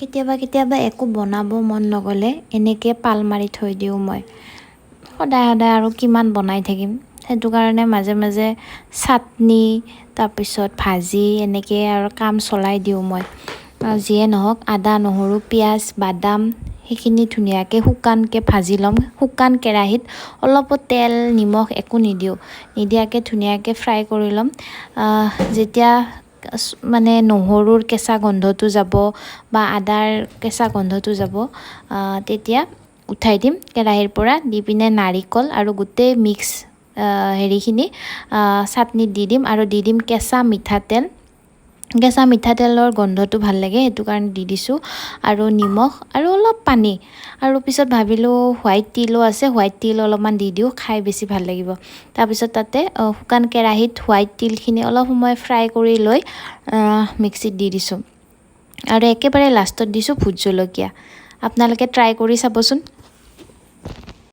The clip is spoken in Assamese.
কেতিয়াবা একো বনাব মন নগ'লে এনেকৈ পাল মাৰি থৈ দিওঁ মই সদায় আৰু কিমান বনাই থাকিম সেইটো কাৰণে মাজে মাজে চাটনি তাৰপিছত ভাজি এনেকৈ আৰু কাম চলাই দিওঁ মই যিয়ে নহওক আদা নহৰু পিঁয়াজ বাদাম সেইখিনি ধুনীয়াকৈ শুকানকৈ ভাজি ল'ম শুকান কেৰাহীত অলপো তেল নিমখ একো নিদিয়াকৈ ধুনীয়াকৈ ফ্ৰাই কৰি ল'ম যেতিয়া মানে নহৰুৰ কেঁচা গন্ধটো যাব বা আদাৰ কেঁচা গন্ধটো যাব তেতিয়া উঠাই দিম কেৰাহীৰ পৰা দি পিনে নাৰিকল আৰু গোটেই মিক্স হেৰিখিনি চাটনিত দি দিম আৰু দি দিম কেঁচা মিঠাতেলৰ গোন্ধটো ভাল লাগে সেইটো কাৰণে দি দিছোঁ আৰু নিমখ আৰু অলপ পানী আৰু পিছত ভাবিলোঁ হোৱাইট তিলো আছে হোৱাইট তিল অলপমান দি দিওঁ খাই বেছি ভাল লাগিব তাৰপিছত তাতে শুকান কেৰাহীত হোৱাইট তিলখিনি অলপ সময় ফ্ৰাই কৰি লৈ মিক্সিত দি দিছোঁ আৰু একেবাৰে লাষ্টত দিছোঁ ভোট জলকীয়া আপোনালোকে ট্ৰাই কৰি চাবচোন